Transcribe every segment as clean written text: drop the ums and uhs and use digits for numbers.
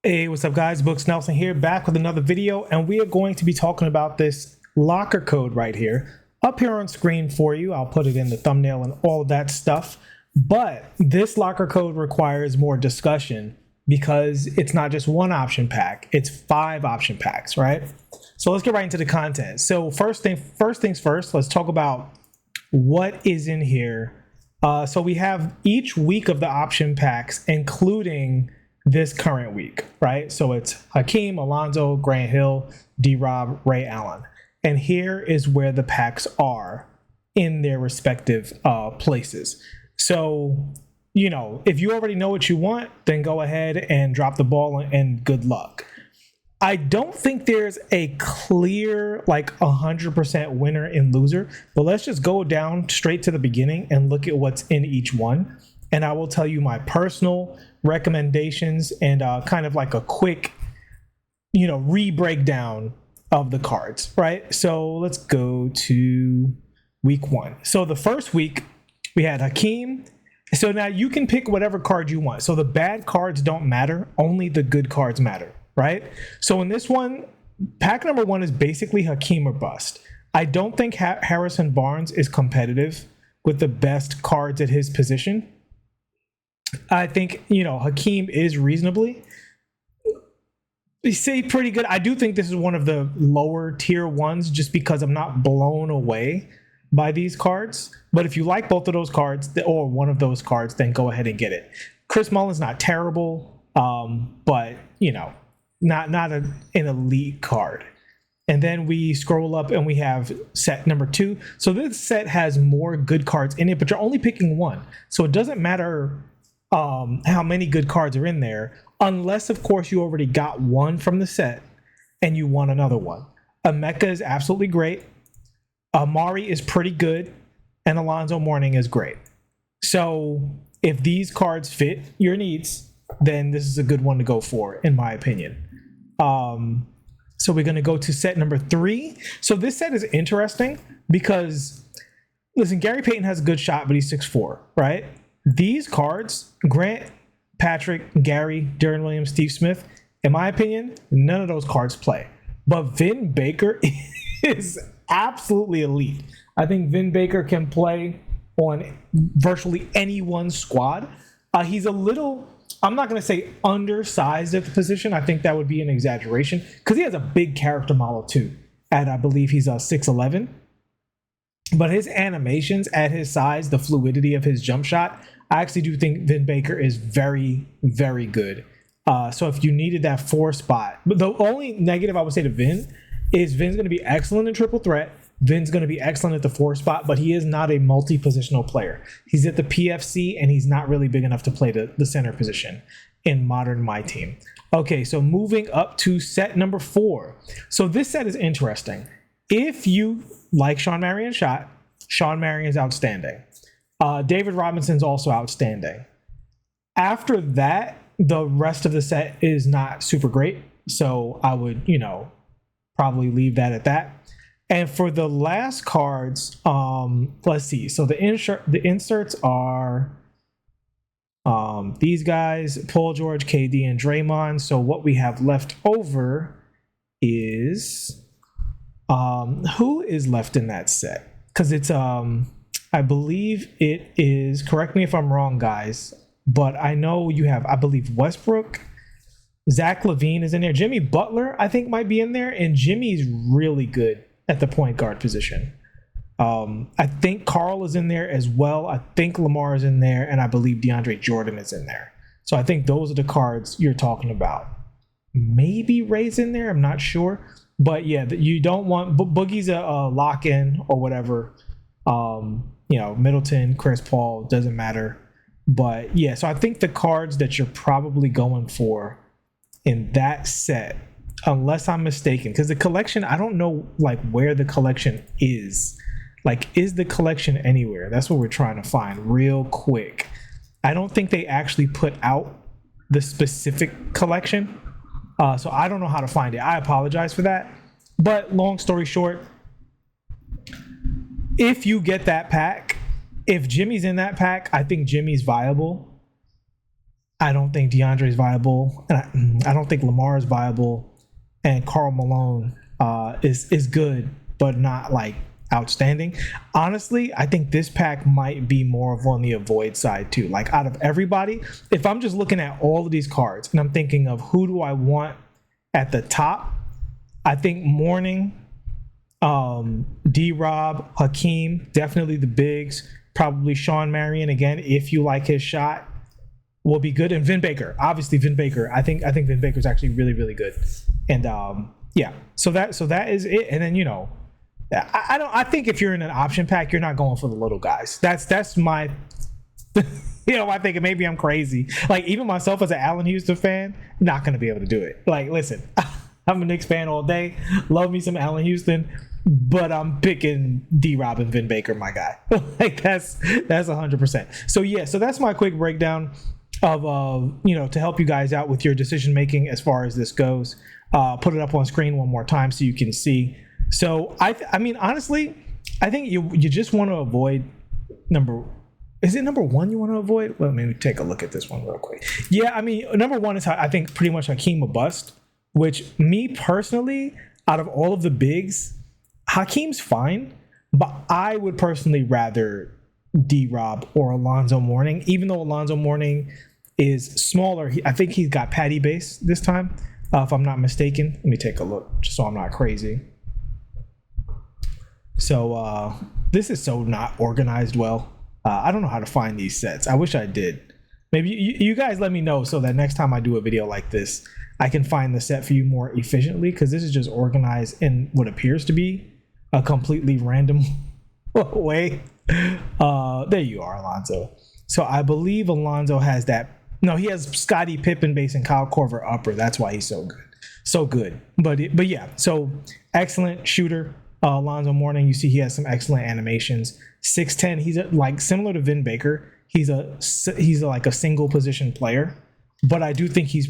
Hey, what's up, guys? Books Nelson here, back with another video, and we are going to be talking about this locker code right here, up here on screen for you. I'll put it in the thumbnail and all of that stuff. But this locker code requires more discussion because it's not just one option pack; it's 5 option packs, right? So let's get right into the content. So first things first, let's talk about what is in here. So we have each week of the option packs, including this current week, right? So it's Hakeem, Alonzo, Grant Hill, D-Rob, Ray Allen. And here is where the packs are in their respective places. So, if you already know what you want, then go ahead and drop the ball and good luck. I don't think there's a clear, like 100% winner and loser, but let's just go down straight to the beginning and look at what's in each one. And I will tell you my personal recommendations and kind of like a quick, re-breakdown of the cards, right? So let's go to week 1. So the first week we had Hakeem. So now you can pick whatever card you want. So the bad cards don't matter, only the good cards matter, right? So in this one, pack number 1 is basically Hakeem or bust. I don't think Harrison Barnes is competitive with the best cards at his position. I think, Hakeem is reasonably, say, pretty good. I do think this is one of the lower tier ones just because I'm not blown away by these cards. But if you like both of those cards or one of those cards, then go ahead and get it. Chris Mullin's not terrible, but, not an elite card. And then we scroll up and we have set number 2. So this set has more good cards in it, but you're only picking one. So it doesn't matter how many good cards are in there, unless of course you already got one from the set and you want another one. Emeka is absolutely great. Amari is pretty good, and Alonzo Mourning is great. So if these cards fit your needs, then this is a good one to go for, in my opinion. So we're going to go to set number 3. So this set is interesting because, listen, Gary Payton has a good shot, but he's 6'4", right? These cards, Grant, Patrick, Gary, Darren Williams, Steve Smith, in my opinion, none of those cards play. But Vin Baker is absolutely elite. I think Vin Baker can play on virtually anyone's squad. He's a little, I'm not going to say undersized at the position. I think that would be an exaggeration because he has a big character model too. And I believe he's 6'11". But his animations at his size, the fluidity of his jump shot, I actually do think Vin Baker is very, very good. So if you needed that 4 spot, but the only negative I would say to Vin is Vin's going to be excellent in triple threat. Vin's going to be excellent at the 4 spot, but he is not a multi-positional player. He's at the PFC, and he's not really big enough to play the center position in modern My Team. Okay, so moving up to set number 4. So this set is interesting. If you like Sean Marion's shot, Sean Marion is outstanding. David Robinson's also outstanding. After that, the rest of the set is not super great. So I would, probably leave that at that. And for the last cards, let's see. So the inserts are these guys, Paul George, KD, and Draymond. So what we have left over is who is left in that set? Because it's I believe it is, correct me if I'm wrong, guys, but I know you have, I believe, Westbrook, Zach LaVine is in there, Jimmy Butler I think might be in there, and Jimmy's really good at the point guard position. I think Carl is in there as well. I think Lamar is in there, and I believe DeAndre Jordan is in there. So I think those are the cards you're talking about. Maybe Ray's in there, I'm not sure. But yeah, you don't want Boogie's a lock-in or whatever. Middleton, Chris Paul, doesn't matter. But yeah, so I think the cards that you're probably going for in that set, unless I'm mistaken, because the collection, I don't know like where the collection is. Like, is the collection anywhere? That's what we're trying to find real quick. I don't think they actually put out the specific collection. So I don't know how to find it. I apologize for that. But long story short, if you get that pack, if Jimmy's in that pack, I think Jimmy's viable. I don't think DeAndre's viable, and I don't think Lamar is viable, and Karl Malone is good, but not like outstanding. Honestly, I think this pack might be more of on the avoid side too. Like out of everybody, if I'm just looking at all of these cards and I'm thinking of who do I want at the top, I think Mourning, D-Rob, Hakeem, definitely the bigs. Probably Sean Marion again, if you like his shot, will be good. And Vin Baker, obviously Vin Baker. I think Vin Baker is actually really, really good. And yeah, so that is it. And then I think if you're in an option pack, you're not going for the little guys. That's my my thinking. Maybe I'm crazy. Like even myself as an Allen Houston fan, not gonna be able to do it. Like listen, I'm a Knicks fan all day. Love me some Allen Houston, but I'm picking D-Rob and Vin Baker, my guy. Like that's 100%. So yeah, so that's my quick breakdown of to help you guys out with your decision making as far as this goes. Put it up on screen one more time so you can see. So I mean honestly, I think you just want to avoid number one you want to avoid? Well, maybe take a look at this one real quick. Yeah, I mean number one is I think pretty much Hakeem a bust, which me personally, out of all of the bigs, Hakeem's fine, but I would personally rather D-Rob or Alonzo Mourning, even though Alonzo Mourning is smaller. I think he's got patty base this time, if I'm not mistaken. Let me take a look just so I'm not crazy. So this is so not organized well. I don't know how to find these sets. I wish I did. Maybe you guys let me know so that next time I do a video like this, I can find the set for you more efficiently, because this is just organized in what appears to be a completely random way. There you are, Alonzo. So I believe Alonzo has that. No, he has Scottie Pippen base and Kyle Korver upper. That's why he's so good. So good. But yeah, so excellent shooter. Alonzo Mourning, you see he has some excellent animations. 6'10", he's like similar to Vin Baker. He's like a single position player, but I do think he's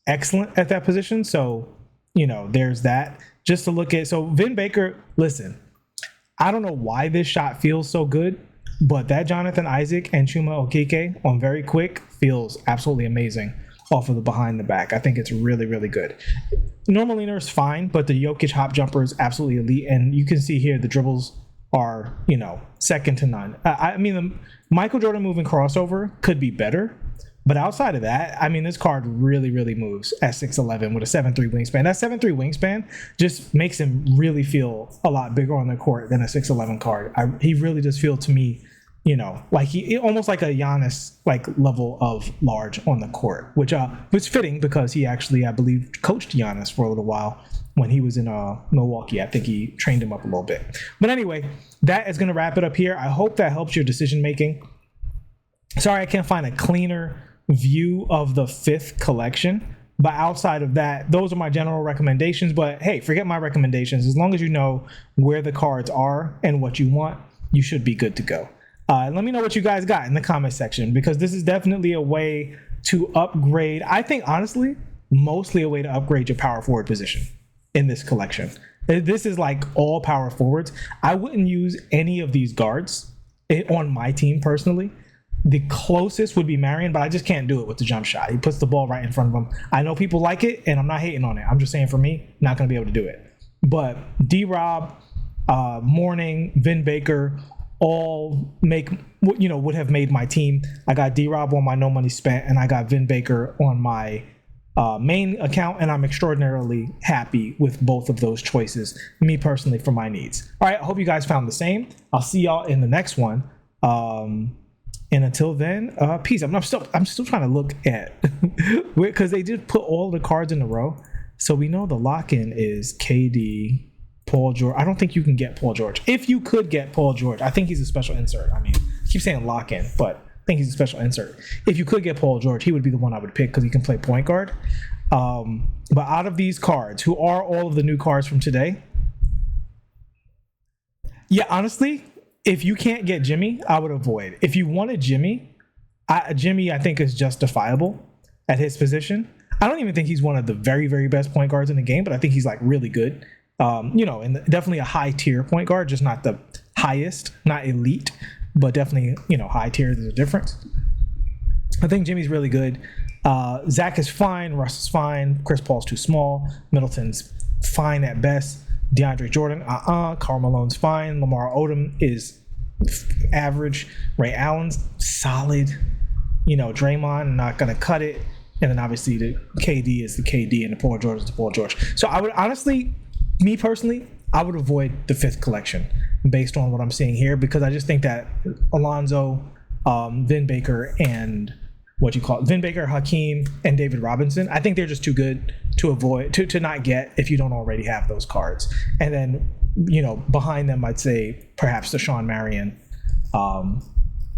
excellent at that position. So, there's that. Just to look at, so Vin Baker, listen, I don't know why this shot feels so good, but that Jonathan Isaac and Chuma Okeke on very quick feels absolutely amazing off of the behind the back. I think it's really, really good. Normally is fine, but the Jokic hop jumper is absolutely elite. And you can see here the dribbles are, second to none. I mean, the Michael Jordan moving crossover could be better. But outside of that, I mean, this card really, really moves at 6'11" with a 7'3" wingspan. That 7'3" wingspan just makes him really feel a lot bigger on the court than a 6'11" card. He really does feel to me, like he almost like a Giannis like level of large on the court, which was fitting because he actually, I believe, coached Giannis for a little while when he was in Milwaukee. I think he trained him up a little bit. But anyway, that is going to wrap it up here. I hope that helps your decision making. Sorry, I can't find a cleaner view of the fifth collection, but outside of that, those are my general recommendations. But hey, forget my recommendations. As long as you know where the cards are and what you want, you should be good to go. Let me know what you guys got in the comment section, because this is definitely a way to upgrade. I think honestly, mostly a way to upgrade your power forward position in this collection. This is like all power forwards. I wouldn't use any of these guards on my team personally. The closest would be Marion, but I just can't do it with the jump shot. He puts the ball right in front of him. I know people like it, and I'm not hating on it. I'm just saying for me, not going to be able to do it. But D-Rob, Mourning, Vin Baker, all would have made my team. I got D-Rob on my no money spent, and I got Vin Baker on my main account, and I'm extraordinarily happy with both of those choices, me personally, for my needs. All right, I hope you guys found the same. I'll see y'all in the next one. And until then, peace. I'm still trying to look at because they did put all the cards in a row. So we know the lock-in is KD, Paul George. I don't think you can get Paul George. If you could get Paul George, I think he's a special insert. I mean, I keep saying lock-in, but I think he's a special insert. If you could get Paul George, he would be the one I would pick because he can play point guard. But out of these cards, who are all of the new cards from today? Yeah, honestly, if you can't get Jimmy, I would avoid. If you wanted Jimmy, Jimmy I think is justifiable at his position. I don't even think he's one of the very, very best point guards in the game, but I think he's like really good. And definitely a high tier point guard, just not the highest, not elite, but definitely, high tier. There's a difference. I think Jimmy's really good. Zach is fine. Russ is fine. Chris Paul's too small. Middleton's fine at best. DeAndre Jordan, Karl Malone's fine. Lamar Odom is average. Ray Allen's solid. Draymond, not going to cut it. And then obviously the KD is the KD and the Paul George is the Paul George. So I would honestly, me personally, I would avoid the fifth collection based on what I'm seeing here, because I just think that Alonzo, Vin Baker, and Vin Baker, Hakeem, and David Robinson, I think they're just too good to avoid, to not get if you don't already have those cards. And then, behind them, I'd say perhaps Deshaun Marion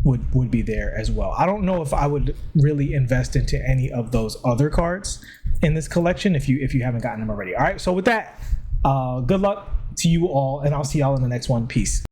would be there as well. I don't know if I would really invest into any of those other cards in this collection if you haven't gotten them already. All right, so with that, good luck to you all, and I'll see y'all in the next one. Peace.